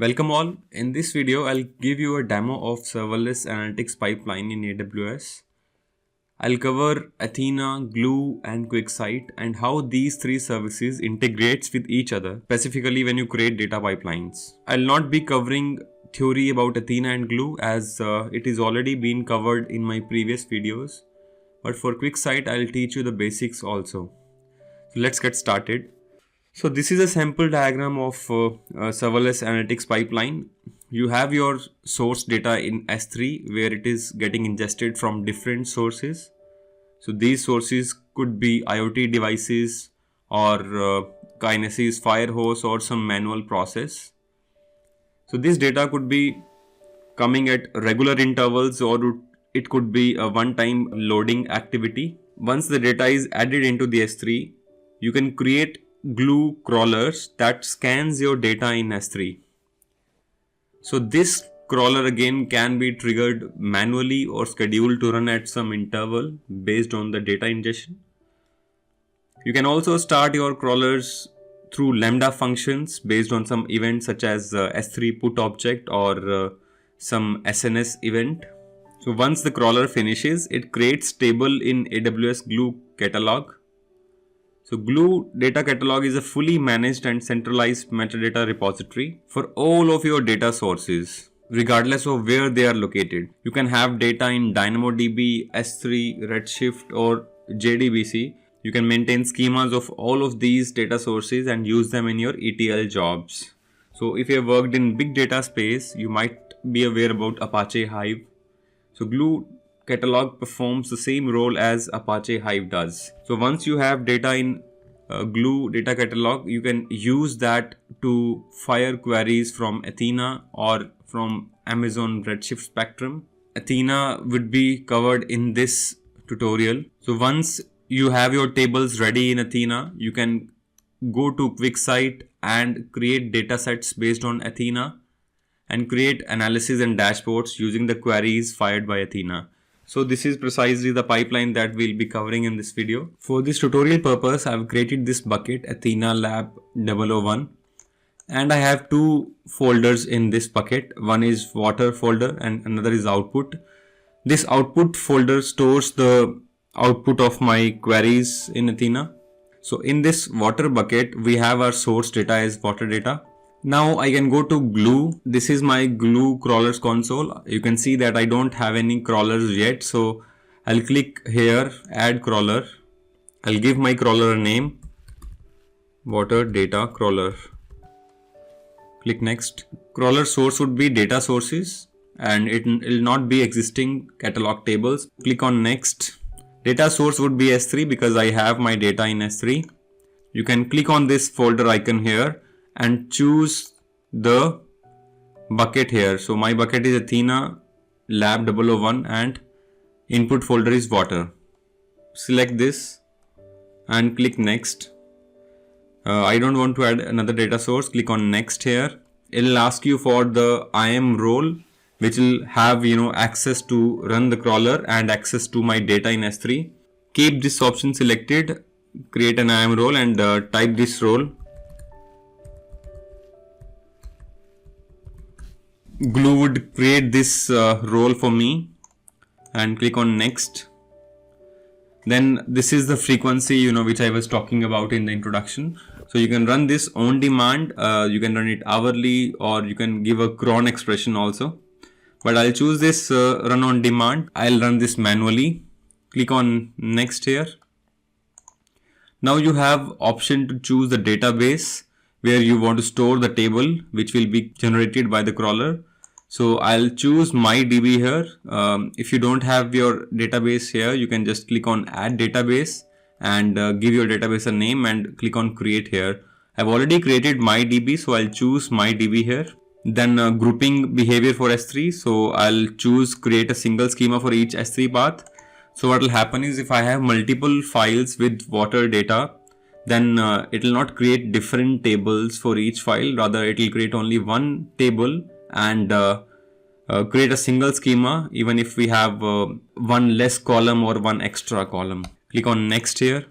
Welcome all. In this video, I'll give you a demo of Serverless Analytics pipeline in AWS. I'll cover Athena, Glue, and QuickSight and how these three services integrates with each other, specifically when you create data pipelines. I'll not be covering theory about Athena and Glue as it is already been covered in my previous videos. But for QuickSight, I'll teach you the basics also. So let's get started. So this is a sample diagram of serverless analytics pipeline. You have your source data in S3 where it is getting ingested from different sources. So these sources could be IoT devices or Kinesis Firehose or some manual process. So this data could be coming at regular intervals or it could be a one-time loading activity. Once the data is added into the S3, you can create Glue crawlers that scans your data in S3. So this crawler again can be triggered manually or scheduled to run at some interval based on the data ingestion. You can also start your crawlers through Lambda functions based on some events such as S3 put object or some SNS event. So once the crawler finishes, it creates table in AWS Glue catalog. So Glue Data Catalog is a fully managed and centralized metadata repository for all of your data sources, regardless of where they are located. You can have data in DynamoDB, S3, Redshift or JDBC. You can maintain schemas of all of these data sources and use them in your ETL jobs. So if you have worked in big data space, you might be aware about Apache Hive. So Glue Catalog performs the same role as Apache Hive does. So once you have data in Glue Data Catalog, you can use that to fire queries from Athena or from Amazon Redshift Spectrum. Athena would be covered in this tutorial. So once you have your tables ready in Athena, you can go to QuickSight and create data sets based on Athena and create analysis and dashboards using the queries fired by Athena. So this is precisely the pipeline that we'll be covering in this video. For this tutorial purpose, I've created this bucket Athena Lab 001 and I have two folders in this bucket. One is water folder and another is output. This output folder stores the output of my queries in Athena. So in this water bucket, we have our source data as water data. Now I can go to Glue. This is my Glue crawlers console. You can see that I don't have any crawlers yet. So I'll click here, add crawler. I'll give my crawler a name, water data crawler. Click next. Crawler source would be data sources and it will not be existing catalog tables. Click on next. Data source would be S3 because I have my data in S3. You can click on this folder icon here and choose the bucket here. So my bucket is Athena Lab 001 and input folder is water. Select this and click next. I don't want to add another data source. Click on next here. It'll ask you for the IAM role, which will have access to run the crawler and access to my data in S3. Keep this option selected, create an IAM role and type this role. Glue would create this role for me and click on next. Then this is the frequency which I was talking about in the introduction. So you can run this on demand, you can run it hourly or you can give a cron expression also. But I'll choose this run on demand. I'll run this manually. Click on next here. Now you have option to choose the database where you want to store the table which will be generated by the crawler. So I'll choose MyDB here. If you don't have your database here, you can just click on add database and give your database a name and click on create here. I've already created MyDB, so I'll choose MyDB here. Then grouping behavior for S3. So I'll choose create a single schema for each S3 path. So what will happen is if I have multiple files with water data, then it will not create different tables for each file. Rather, it will create only one table and create a single schema even if we have one less column or one extra column. Click on next here.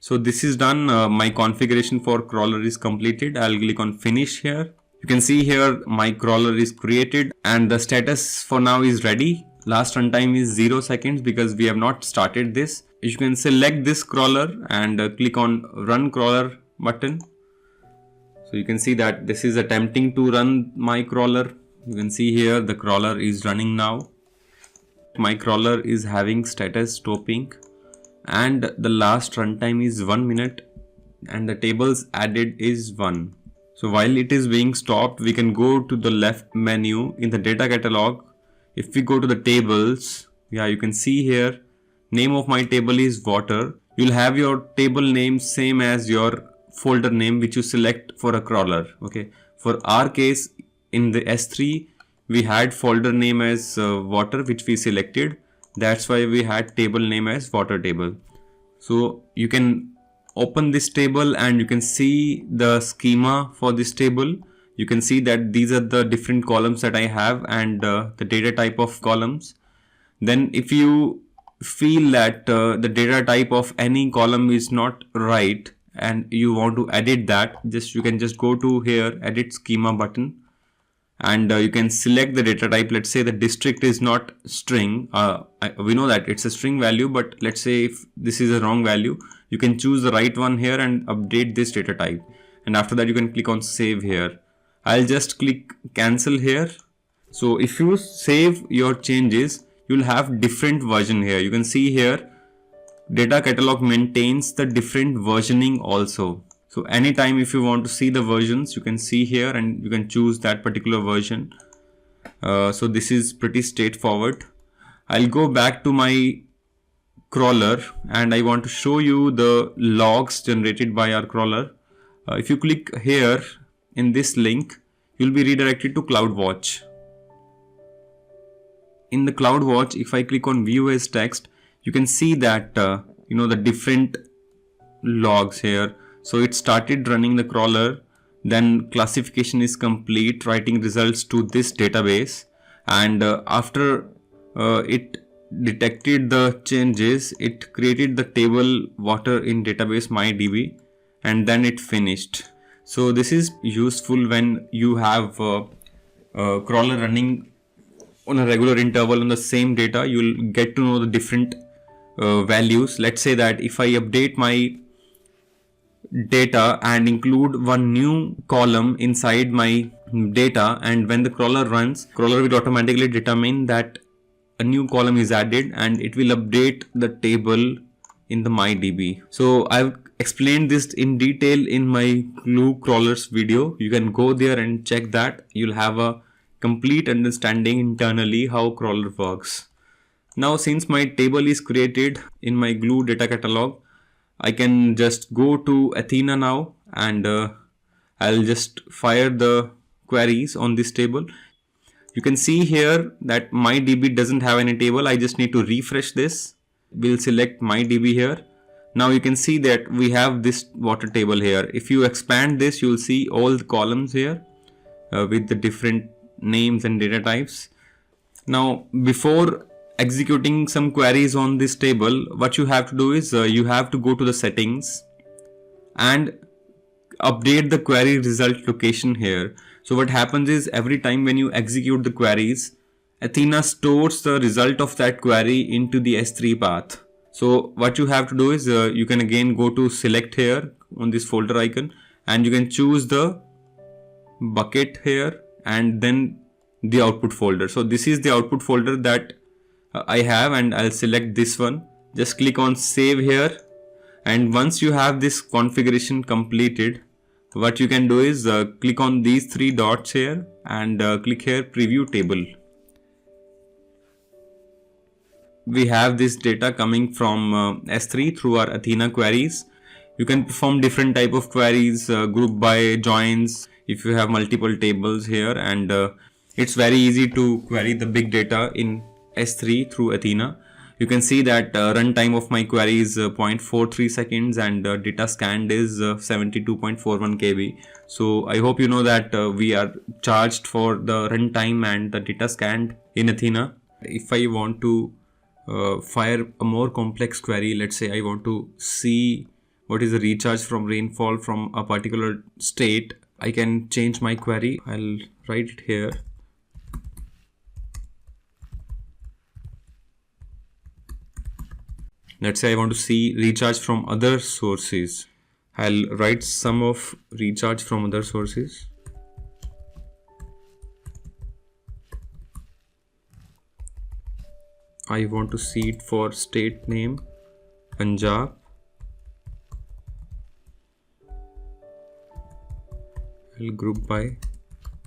So this is done. My configuration for crawler is completed. I'll click on finish here. You can see here my crawler is created and the status for now is ready. Last runtime is 0 seconds because we have not started this. You can select this crawler and click on run crawler button. So you can see that this is attempting to run my crawler. You can see here the crawler is running now. My crawler is having status stopping and the last runtime is 1 minute and the tables added is 1. So while it is being stopped, we can go to the left menu in the data catalog. If we go to the tables, you can see here, name of my table is water. You'll have your table name same as your folder name which you select for a crawler. Okay. For our case in the S3, we had folder name as water which we selected. That's why we had table name as water table. So you can open this table and you can see the schema for this table. You can see that these are the different columns that I have and the data type of columns. Then if you feel that the data type of any column is not right and you want to edit that, you can just go to here, edit schema button, and you can select the data type. Let's say the district is not string. We know that it's a string value, but let's say if this is a wrong value, you can choose the right one here and update this data type. And after that, you can click on save here. I'll just click cancel here. So if you save your changes, you'll have different version here. You can see here, data catalog maintains the different versioning also. So anytime if you want to see the versions, you can see here and you can choose that particular version. So this is pretty straightforward. I'll go back to my crawler and I want to show you the logs generated by our crawler. If you click here in this link, you'll be redirected to CloudWatch. In the CloudWatch, if I click on view as text, you can see that the different logs here. So it started running the crawler, then classification is complete, writing results to this database, and after it detected the changes, it created the table water in database MyDB, and then it finished. So this is useful when you have a crawler running on a regular interval on the same data. You'll get to know the different values. Let's say that if I update my data and include one new column inside my data, and when the crawler runs, crawler will automatically determine that a new column is added and it will update the table in the MyDB. So I've explained this in detail in my Glue crawlers video. You can go there and check that. You'll have a complete understanding internally how crawler works. Now since my table is created in my Glue data catalog, I can just go to Athena now and I'll just fire the queries on this table. You can see here that MyDB doesn't have any table. I just need to refresh this. We'll select MyDB here. Now you can see that we have this water table here. If you expand this, you'll see all the columns here with the different names and data types. Now before executing some queries on this table, what you have to do is you have to go to the settings and update the query result location here. So what happens is every time when you execute the queries, Athena stores the result of that query into the S3 path. So what you have to do is you can again go to select here on this folder icon and you can choose the bucket here and then the output folder. So this is the output folder that I have and I'll select this one. Just click on save here, and once you have this configuration completed, what you can do is click on these three dots here and click here preview table. We have this data coming from S3 through our Athena queries. You can perform different type of queries, group by, joins, if you have multiple tables here, and it's very easy to query the big data in S3 through Athena. You can see that runtime of my query is 0.43 seconds and data scanned is 72.41 KB. So I hope you know that we are charged for the runtime and the data scanned in Athena. If I want to fire a more complex query, let's say I want to see what is the recharge from rainfall from a particular state I can change my query. I'll write it here. Let's say I want to see recharge from other sources. I'll write sum of recharge from other sources. I want to see it for state name Punjab. I'll group by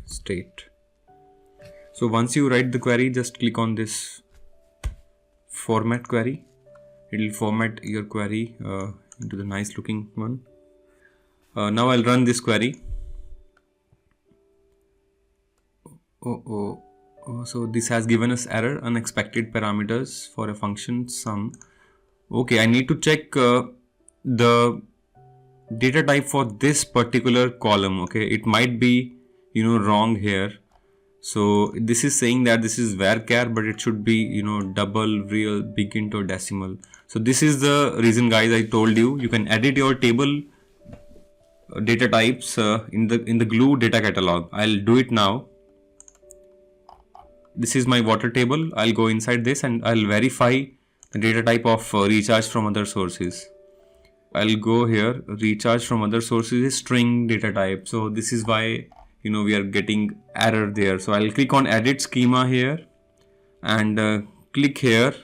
state. So once you write the query, just click on this format query. It will format your query into the nice looking one. Now I'll run this query. So this has given us error, unexpected parameters for a function sum. Okay, I need to check the data type for this particular column. Okay, it might be wrong here. So this is saying that this is varchar, but it should be double, real, big int or decimal. So this is the reason, guys. I told you can edit your table data types in the glue data catalog. I'll do it now. This is my water table. I'll go inside this and I'll verify the data type of recharge from other sources. I'll go here. Recharge from other sources is string data type. So this is why we are getting error there. So I'll click on edit schema here and click here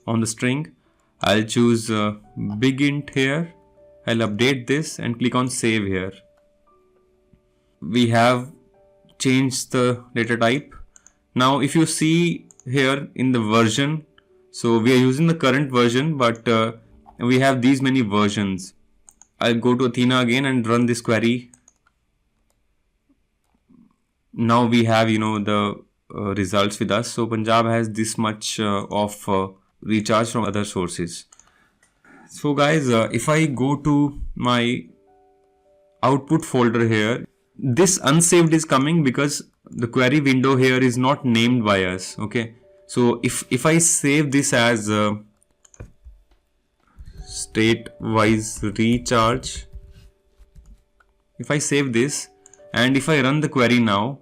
on the string. I'll choose big int here. I'll update this and click on save here. We have changed the data type. Now if you see here in the version, so we are using the current version, but we have these many versions. I'll go to Athena again and run this query. Now we have the results with us. So Punjab has this much of recharge from other sources. So guys, if I go to my output folder here, this unsaved is coming because the query window here is not named by us. Okay, so if I save this as state wise recharge, if I save this and if I run the query now,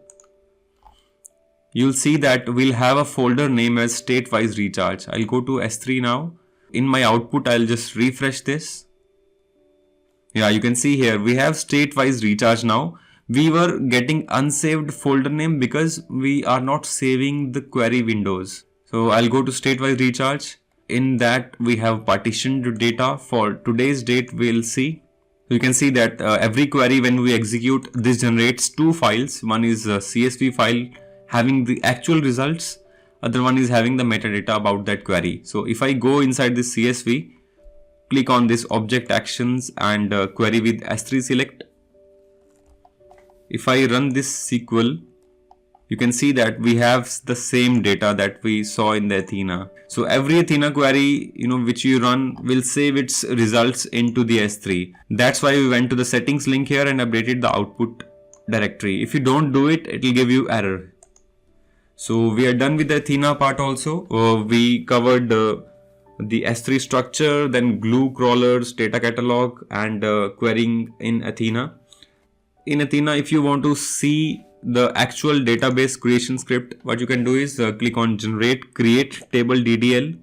you'll see that we'll have a folder name as state wise recharge. I'll go to S3 now. In my output, I'll just refresh this. Yeah, you can see here we have state wise recharge now. We were getting unsaved folder name because we are not saving the query windows. So I'll go to state wise recharge. In that we have partitioned data. For today's date we'll see. You can see that every query when we execute, this generates two files. One is a CSV file having the actual results. Other one is having the metadata about that query. So if I go inside this CSV, click on this object actions and query with S3 select. If I run this SQL, you can see that we have the same data that we saw in the Athena. So every Athena query, which you run will save its results into the S3. That's why we went to the settings link here and updated the output directory. If you don't do it, it will give you error. So we are done with the Athena part also. We covered the S3 structure, then glue crawlers, data catalog and querying in Athena. In Athena, if you want to see the actual database creation script, what you can do is click on generate create table DDL.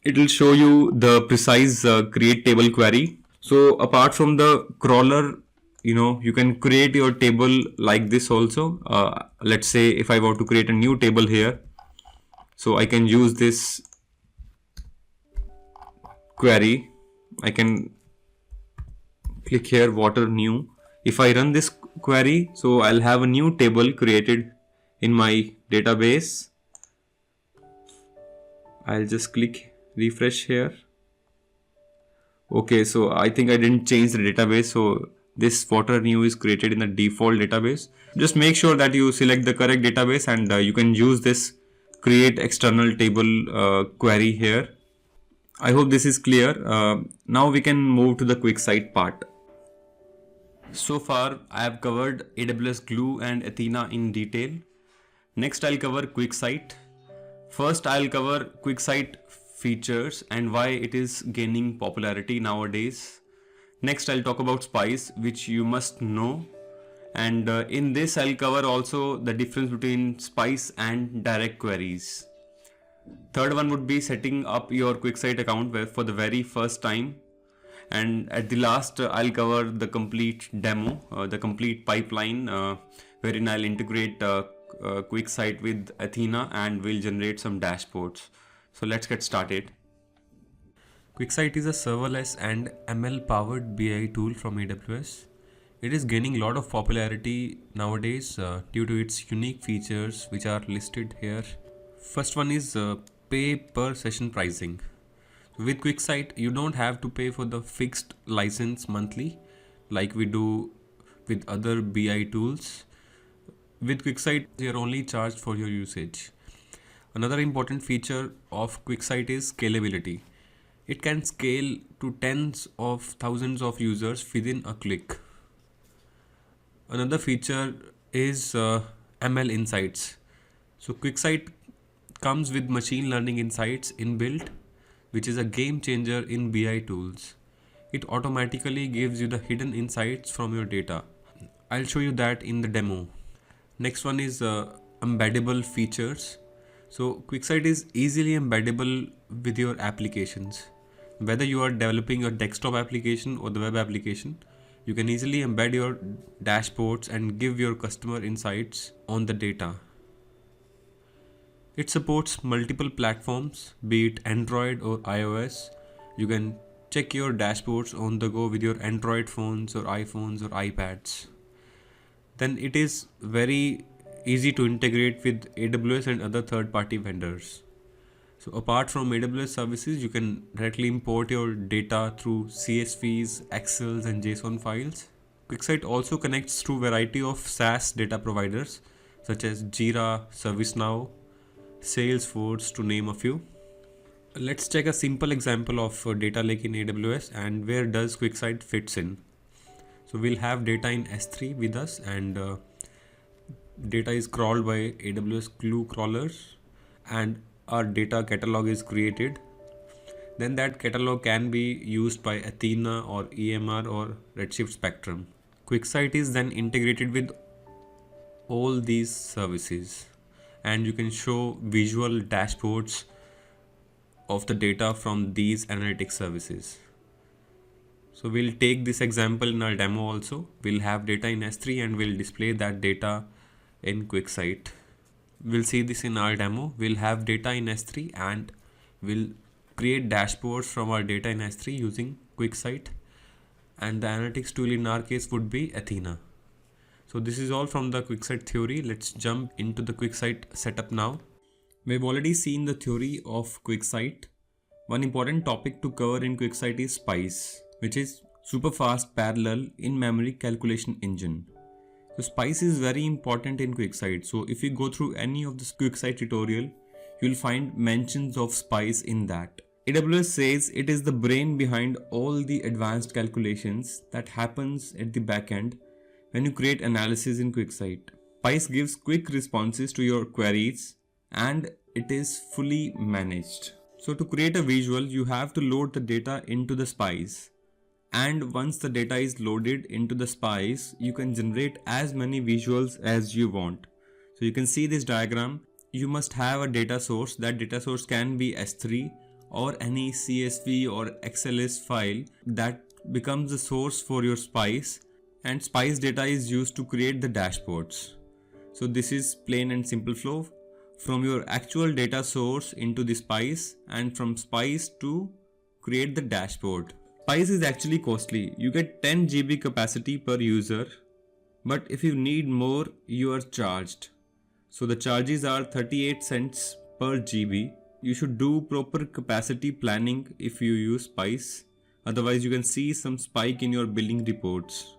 It will show you the precise create table query. So apart from the crawler, you can create your table like this also. Let's say if I want to create a new table here, so I can use this query. I can click here water new. If I run this query, so I'll have a new table created in my database. I'll just click refresh here. Okay, so I think I didn't change the database, so this water new is created in the default database. Just make sure that you select the correct database and you can use this create external table query here. I hope this is clear. Now we can move to the QuickSight part. So far I have covered AWS Glue and Athena in detail. Next I'll cover QuickSight. First I'll cover QuickSight features and why it is gaining popularity nowadays. Next, I'll talk about Spice, which you must know. And in this, I'll cover also the difference between Spice and direct queries. Third one would be setting up your QuickSight account for the very first time. And at the last, I'll cover the complete demo, the complete pipeline, wherein I'll integrate QuickSight with Athena and we'll generate some dashboards. So let's get started. QuickSight is a serverless and ML powered BI tool from AWS. It is gaining a lot of popularity nowadays due to its unique features which are listed here. First one is pay per session pricing. With QuickSight, you don't have to pay for the fixed license monthly like we do with other BI tools. With QuickSight, you're only charged for your usage. Another important feature of QuickSight is scalability. It can scale to tens of thousands of users within a click. Another feature is ML insights. So QuickSight comes with machine learning insights inbuilt, which is a game changer in BI tools. It automatically gives you the hidden insights from your data. I'll show you that in the demo. Next one is embeddable features. So QuickSight is easily embeddable with your applications. Whether you are developing a desktop application or the web application, you can easily embed your dashboards and give your customer insights on the data. It supports multiple platforms, be it Android or iOS. You can check your dashboards on the go with your Android phones or iPhones or iPads. Then it is very easy to integrate with AWS and other third-party vendors. So apart from AWS services, you can directly import your data through CSVs, Excels and JSON files. QuickSight also connects to a variety of SaaS data providers such as Jira, ServiceNow, Salesforce, to name a few. Let's check a simple example of a data lake in AWS and where does QuickSight fits in. So we'll have data in S3 with us, and data is crawled by AWS Glue crawlers, and our data catalog is created. Then that catalog can be used by Athena or EMR or Redshift Spectrum. QuickSight is then integrated with all these services, and you can show visual dashboards of the data from these analytics services. So we'll take this example in our demo also. We'll have data in S3 and we'll display that data in QuickSight. We'll see this in our demo. We'll have data in S3 and we'll create dashboards from our data in S3 using QuickSight, and the analytics tool in our case would be Athena. So this is all from the QuickSight theory. Let's jump into the QuickSight setup now. We've already seen the theory of QuickSight. One important topic to cover in QuickSight is Spice, which is super fast parallel in-memory calculation engine. So Spice is very important in QuickSight. So if you go through any of this QuickSight tutorial, you'll find mentions of Spice in that. AWS says it is the brain behind all the advanced calculations that happens at the backend when you create analysis in QuickSight. Spice gives quick responses to your queries and it is fully managed. So to create a visual, you have to load the data into the Spice. And once the data is loaded into the Spice, you can generate as many visuals as you want. So you can see this diagram. You must have a data source. That data source can be S3 or any CSV or XLS file that becomes the source for your Spice, and Spice data is used to create the dashboards. So this is plain and simple flow from your actual data source into the Spice, and from Spice to create the dashboard. Spice is actually costly. You get 10 GB capacity per user, but if you need more, you are charged. So the charges are 38 cents per GB. You should do proper capacity planning if you use Spice. Otherwise, you can see some spike in your billing reports.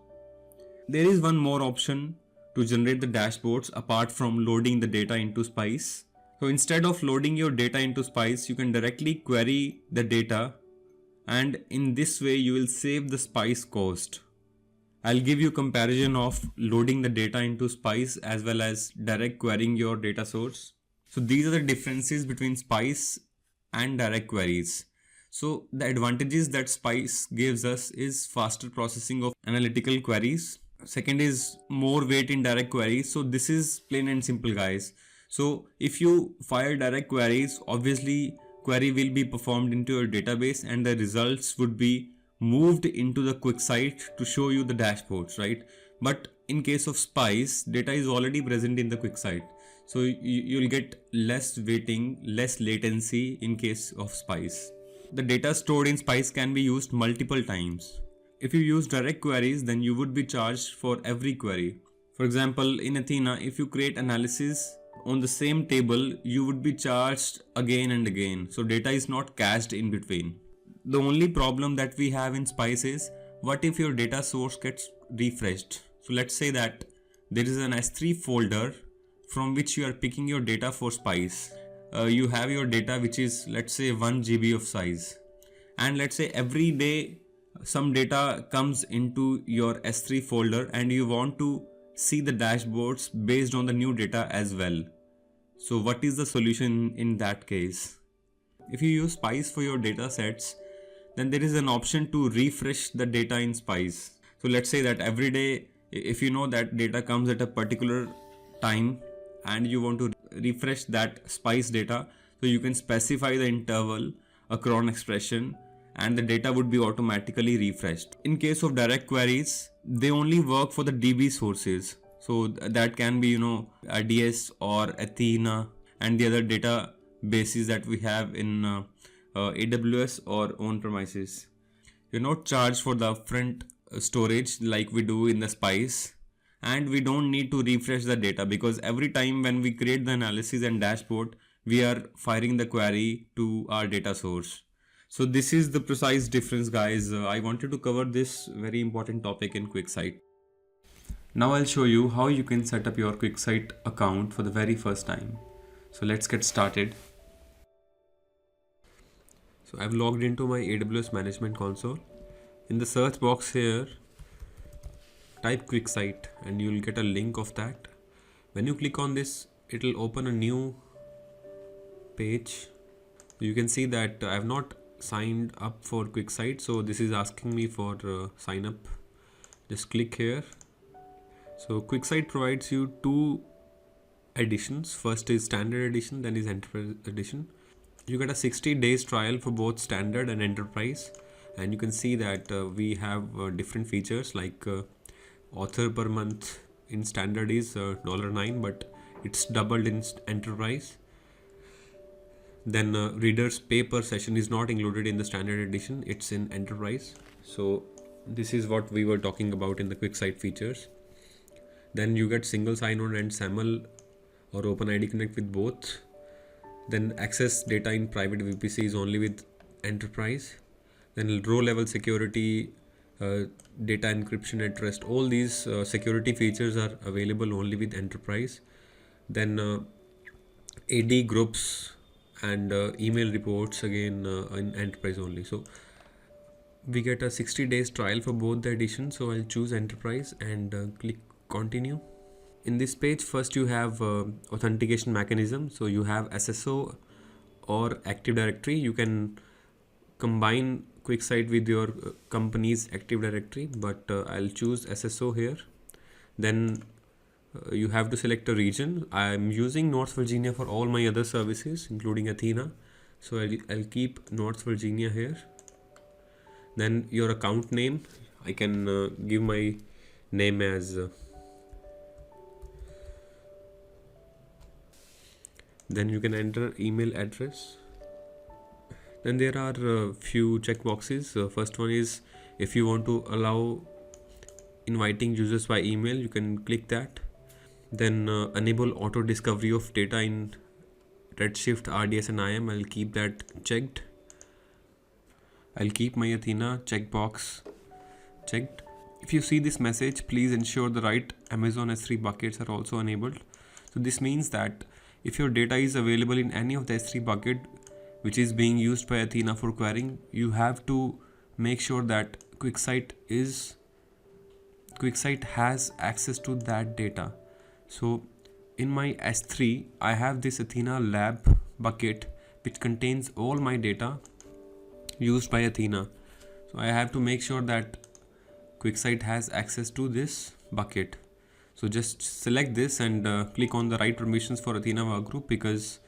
There is one more option to generate the dashboards apart from loading the data into Spice. So instead of loading your data into Spice, you can directly query the data, and in this way you will save the Spice cost. I'll give you comparison of loading the data into Spice as well as direct querying your data source. So these are the differences between Spice and direct queries. So the advantages that Spice gives us is faster processing of analytical queries. Second is more weight in direct queries. So this is plain and simple, guys. So if you fire direct queries, obviously query will be performed into your database and the results would be moved into the QuickSight to show you the dashboards, right? But in case of Spice, data is already present in the QuickSight. So you'll get less waiting, less latency in case of Spice. The data stored in Spice can be used multiple times. If you use direct queries, then you would be charged for every query. For example, in Athena, if you create analysis on the same table, you would be charged again and again. So data is not cached in between. The only problem that we have in Spice is, what if your data source gets refreshed? So let's say that there is an S3 folder from which you are picking your data for Spice. You have your data which is, let's say, 1 GB of size, and let's say every day some data comes into your S3 folder and you want to see the dashboards based on the new data as well. So what is the solution in that case? If you use Spice for your data sets, then there is an option to refresh the data in Spice. So let's say that every day, if you know that data comes at a particular time and you want to refresh that Spice data, so you can specify the interval, a cron expression, and the data would be automatically refreshed. In case of direct queries, they only work for the DB sources. So that can be, ADS or Athena and the other databases that we have in AWS or on premises. You're not charged for the upfront storage like we do in the Spice, and we don't need to refresh the data because every time when we create the analysis and dashboard, we are firing the query to our data source. So this is the precise difference, guys. I wanted to cover this very important topic in QuickSight. Now I'll show you how you can set up your QuickSight account for the very first time. So let's get started. So I've logged into my AWS management console. In the search box here, type QuickSight and you'll get a link of that. When you click on this, it'll open a new page. You can see that I have not signed up for QuickSight, so this is asking me for sign up. Just click here. So QuickSight provides you two editions. First is standard edition, then is enterprise edition. You get a 60 days trial for both standard and enterprise, and you can see that we have different features like author per month in standard is $9, but it's doubled in enterprise. Then readers pay per session is not included in the standard edition, it's in enterprise. So this is what we were talking about in the QuickSight features. Then you get single sign-on and SAML or OpenID Connect with both. Then access data in private VPC is only with enterprise. Then row level security, data encryption at rest, all these security features are available only with enterprise. Then AD groups and email reports again in enterprise only. So we get a 60 days trial for both the editions. So I'll choose enterprise and click continue. In this page, first you have authentication mechanism. So you have SSO or Active Directory. You can combine QuickSight with your company's Active Directory, but I'll choose SSO here. Then you have to select a region. I'm using North Virginia for all my other services, including Athena. So I'll keep North Virginia here. Then your account name, I can give my name as then you can enter email address. Then there are a few checkboxes. First one is if you want to allow inviting users by email, you can click that. Then enable auto discovery of data in Redshift, RDS and IAM. I'll keep that checked. I'll keep my Athena checkbox checked. If you see this message, please ensure the right Amazon S3 buckets are also enabled. So this means that if your data is available in any of the S3 bucket which is being used by Athena for querying, you have to make sure that QuickSight has access to that data. So in my S3, I have this Athena lab bucket which contains all my data, used by Athena. So I have to make sure that QuickSight has access to this bucket. So just select this and click on the write permissions for Athena workgroup, because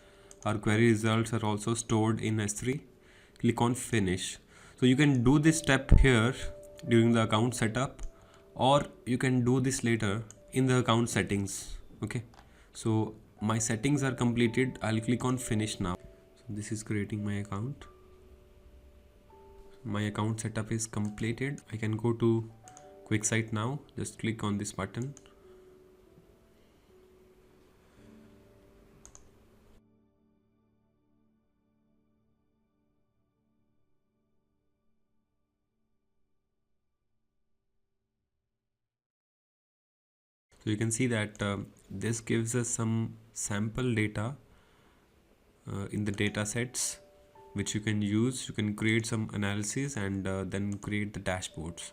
our query results are also stored in S3. Click on finish. So you can do this step here during the account setup, or you can do this later in the account settings. Okay, so my settings are completed. I'll click on finish now. So this is creating my account. My account setup is completed. I can go to QuickSight now. Just click on this button. So you can see that this gives us some sample data in the data sets, which you can use. You can create some analysis and then create the dashboards.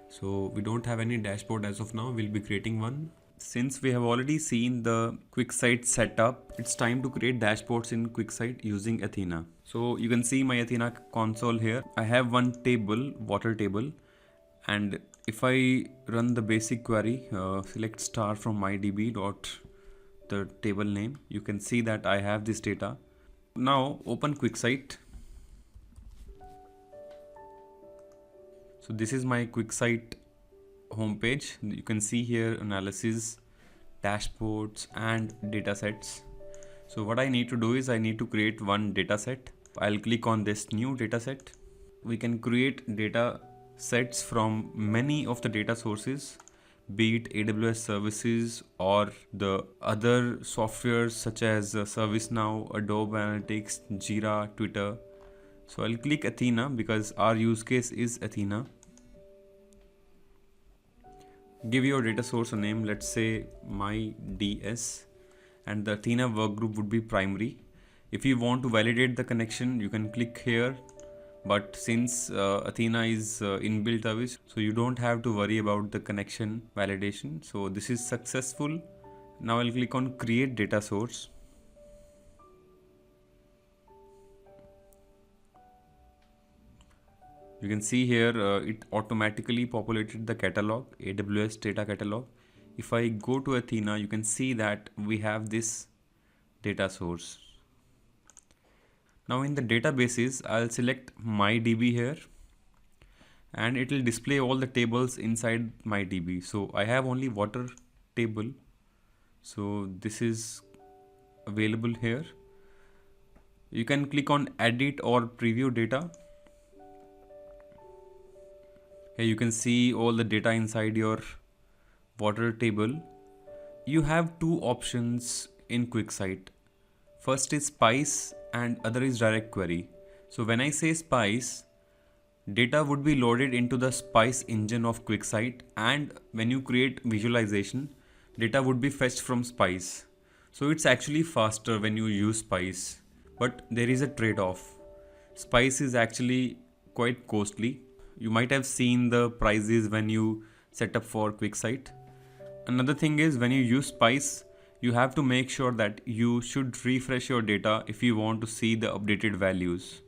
So we don't have any dashboard as of now. We'll be creating one. Since we have already seen the QuickSight setup, it's time to create dashboards in QuickSight using Athena. So you can see my Athena console here. I have one table, water table, and if I run the basic query, select star from mydb dot the table name, you can see that I have this data. Now open QuickSight. So this is my QuickSight homepage. You can see here analysis, dashboards and datasets. So what I need to do is I need to create one dataset. I'll click on this new dataset. We can create data sets from many of the data sources, be it AWS services or the other softwares such as ServiceNow, Adobe Analytics, Jira, Twitter. So I'll click Athena because our use case is Athena. Give your data source a name, let's say my DS, and the Athena workgroup would be primary. If you want to validate the connection, you can click here, but since Athena is inbuilt service, so you don't have to worry about the connection validation. So this is successful. Now I'll click on create data source. You can see here it automatically populated the catalog, AWS data catalog. If I go to Athena, you can see that we have this data source. Now in the databases, I'll select MyDB here, and it will display all the tables inside MyDB. So I have only water table. So this is available here. You can click on edit or preview data. Here you can see all the data inside your water table. You have two options in QuickSight. First is Spice and other is direct query. So when I say Spice, data would be loaded into the Spice engine of QuickSight, and when you create visualization, data would be fetched from Spice. So it's actually faster when you use Spice, but there is a trade-off. Spice is actually quite costly. You might have seen the prices when you set up for QuickSight. Another thing is, when you use Spice, you have to make sure that you should refresh your data if you want to see the updated values.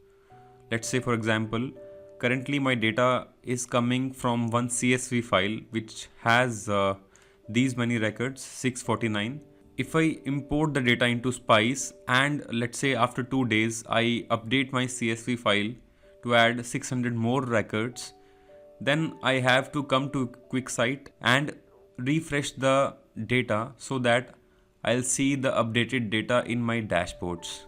Let's say, for example, currently my data is coming from one CSV file which has these many records, 649. If I import the data into Spice and let's say after 2 days I update my CSV file to add 600 more records, then I have to come to QuickSight and refresh the data so that I'll see the updated data in my dashboards.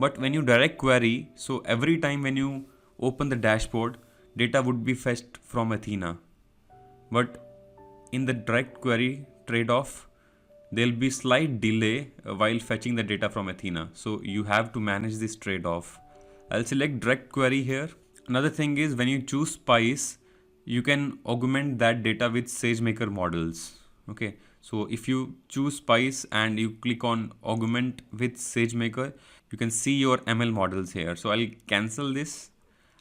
But when you direct query, so every time when you open the dashboard, data would be fetched from Athena. But in the direct query trade-off, there'll be slight delay while fetching the data from Athena. So you have to manage this trade-off. I'll select direct query here. Another thing is, when you choose Spice, you can augment that data with SageMaker models. Okay, so if you choose Spice and you click on augment with SageMaker, you can see your ML models here. So I'll cancel this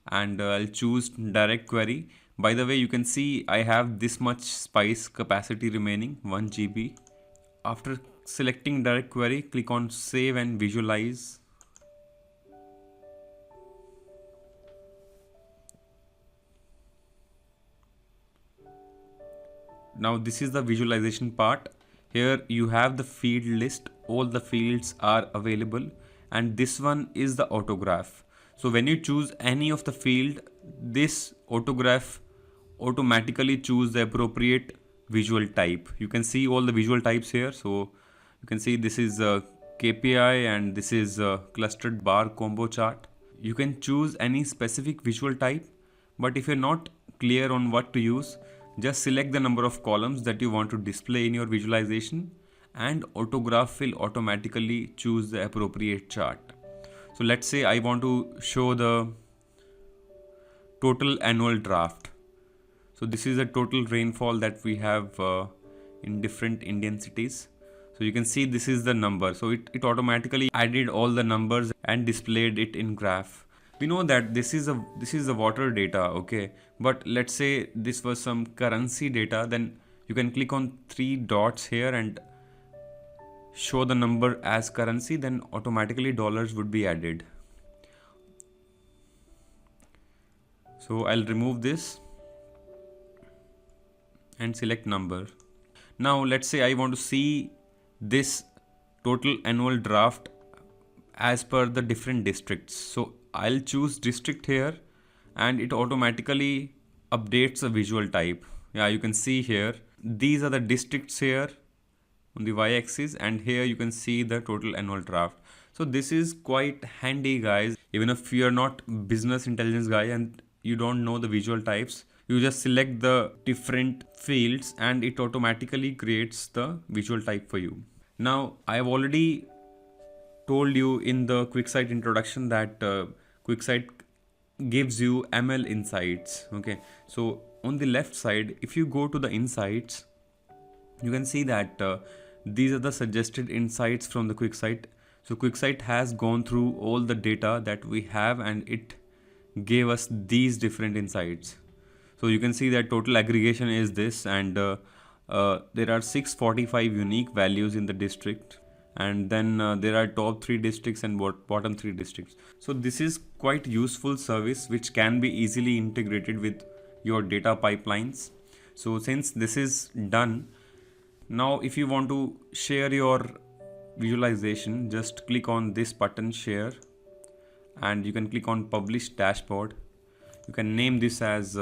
and I'll choose direct query. By the way, you can see I have this much Spice capacity remaining, 1 GB. After selecting direct query, click on save and visualize. Now this is the visualization part. Here you have the field list, all the fields are available, and this one is the autograph. So when you choose any of the field, this autograph automatically choose the appropriate visual type. You can see all the visual types here. So you can see this is a KPI and this is a clustered bar combo chart. You can choose any specific visual type, but if you're not clear on what to use, just select the number of columns that you want to display in your visualization, and autograph will automatically choose the appropriate chart. So let's say I want to show the total annual draft. So this is the total rainfall that we have in different Indian cities. So you can see this is the number. So it automatically added all the numbers and displayed it in graph. We know that this is the water data, okay? But let's say this was some currency data, then you can click on three dots here and show the number as currency, then automatically dollars would be added. So I'll remove this and select number. Now let's say I want to see this total annual draft as per the different districts. So I'll choose district here and it automatically updates a visual type. Yeah, you can see here, these are the districts here on the y-axis, and here you can see the total annual draft. So this is quite handy, guys. Even if you're not business intelligence guy and you don't know the visual types, you just select the different fields and it automatically creates the visual type for you. Now I've already told you in the QuickSight introduction that QuickSight gives you ML insights. Okay, so on the left side, if you go to the insights, you can see that these are the suggested insights from the QuickSight. So QuickSight has gone through all the data that we have and it gave us these different insights. So you can see that total aggregation is this, and there are 645 unique values in the district, and then there are top 3 districts and bottom 3 districts. So this is quite useful service which can be easily integrated with your data pipelines. So since this is done, now if you want to share your visualization, just click on this button, share, and you can click on publish dashboard. You can name this as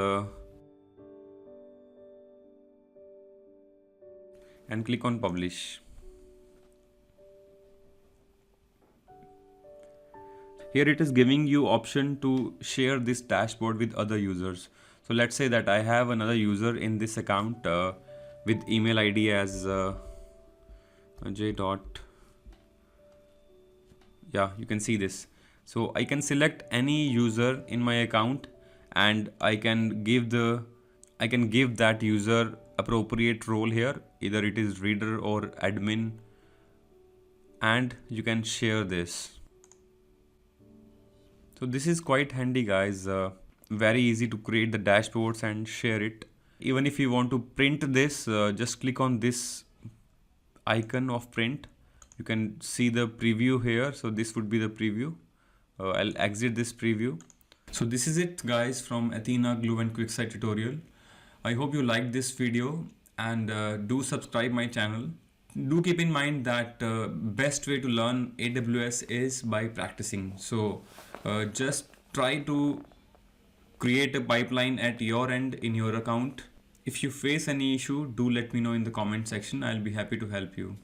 and click on publish. Here it is giving you option to share this dashboard with other users. So let's say that I have another user in this account with email ID as j. Yeah, you can see this. So I can select any user in my account and I can give that user appropriate role here, either it is reader or admin, and you can share this. So this is quite handy, guys. Very easy to create the dashboards and share it. Even if you want to print this, just click on this icon of print. You can see the preview here. So this would be the preview. I'll exit this preview. So this is it, guys, from Athena, Glue and QuickSight tutorial. I hope you liked this video, and do subscribe my channel. Do keep in mind that best way to learn AWS is by practicing. So just try to create a pipeline at your end in your account. If you face any issue, do let me know in the comment section. I'll be happy to help you.